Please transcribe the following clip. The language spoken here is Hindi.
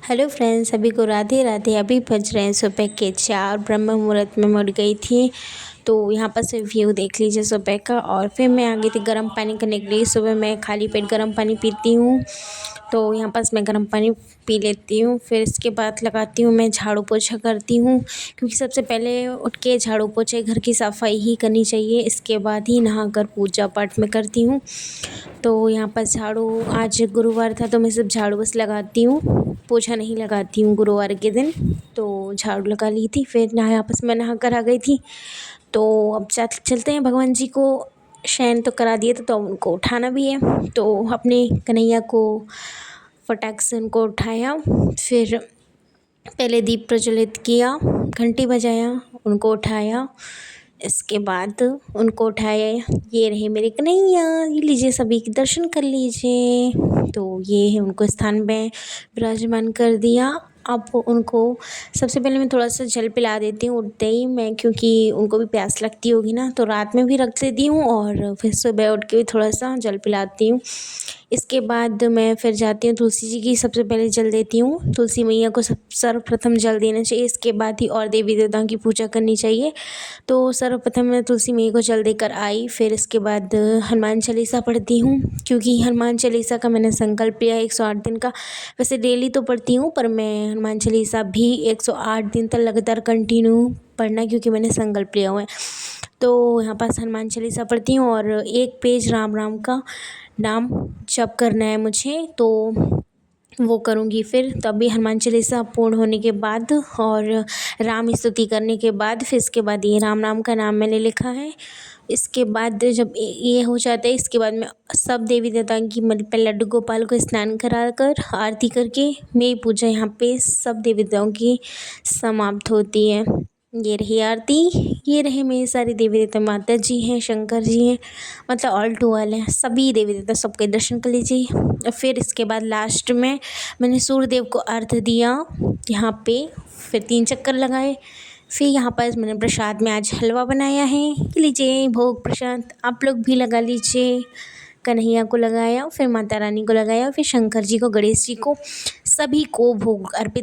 हेलो फ्रेंड्स, सभी को राधे राधे। अभी बज रहे हैं सुबह के 4। ब्रह्म मुहूर्त में मुड़ गई थी, तो यहाँ पर से व्यू देख लीजिए सुबह का। और फिर मैं आ गई थी गर्म पानी करने के लिए। सुबह मैं खाली पेट गर्म पानी पीती हूँ, तो यहाँ पर मैं गर्म पानी पी लेती हूँ। फिर इसके बाद लगाती हूँ, मैं झाड़ू पोछा करती हूँ, क्योंकि सबसे पहले उठ के झाड़ू पोछे घर की सफाई ही करनी चाहिए। इसके बाद ही नहाकर पूजा पाठ में करती हूँ। तो यहाँ पर झाड़ू, आज गुरुवार था तो मैं सिर्फ झाड़ू बस लगाती हूँ, पोछा नहीं लगाती हूँ गुरुवार के दिन। तो झाड़ू लगा ली थी, फिर नहा आपस में नहा कर आ गई थी। तो अब चलते हैं, भगवान जी को शयन तो करा दिए तो उनको उठाना भी है। तो अपने कन्हैया को फटाक से उनको उठाया, फिर पहले दीप प्रज्वलित किया, घंटी बजाया, उनको उठाया। इसके बाद उनको उठाया, ये रहे मेरे कन्हैया, ये लीजिए, सभी के दर्शन कर लीजिए। तो ये है, उनको स्थान में विराजमान कर दिया। अब उनको सबसे पहले मैं थोड़ा सा जल पिला देती हूँ उठते ही मैं, क्योंकि उनको भी प्यास लगती होगी ना, तो रात में भी रख देती हूँ और फिर सुबह उठ के भी थोड़ा सा जल पिलाती हूँ। इसके बाद मैं फिर जाती हूँ, तुलसी जी की सबसे पहले जल देती हूँ। तुलसी मैया को सर्वप्रथम जल देना चाहिए, इसके बाद ही और देवी देवताओं की पूजा करनी चाहिए। तो सर्वप्रथम मैं तुलसी मैया को जल देकर आई। फिर इसके बाद हनुमान चालीसा पढ़ती हूँ, क्योंकि हनुमान चालीसा का मैंने संकल्प लिया है 108 दिन का। वैसे डेली तो पढ़ती हूँ, पर मैं हनुमान चालीसा भी 108 दिन तक लगातार कंटिन्यू पढ़ना, क्योंकि मैंने संकल्प लिया हुआ है। तो यहाँ पास हनुमान चालीसा पढ़ती हूँ और एक पेज राम राम का नाम जप करना है मुझे, तो वो करूँगी। फिर तभी हनुमान चालीसा पूर्ण होने के बाद और राम स्तुति करने के बाद, फिर इसके बाद ये राम नाम का नाम मैंने लिखा है। इसके बाद जब ये हो जाता है, इसके बाद मैं सब देवी देवताओं की, मतलब पहले लड्डू गोपाल को स्नान कराकर आरती करके मेरी पूजा यहाँ पे सब देवी देवताओं की समाप्त होती है। ये रही आरती, ये रहे मेरे सारे देवी देवता, माता जी हैं, शंकर जी हैं, मतलब ऑल टू ऑल हैं, सभी देवी देवता, सबके दर्शन कर लीजिए। और फिर इसके बाद लास्ट में मैंने सूर्यदेव को अर्घ्य दिया यहाँ पे, फिर 3 चक्कर लगाए। फिर यहाँ पर मैंने प्रसाद में आज हलवा बनाया है, लीजिए भोग प्रसाद, आप लोग भी लगा लीजिए। कन्हैया को लगाया, फिर माता रानी को लगाया, फिर शंकर जी को, गणेश जी को, सभी को भोग अर्पित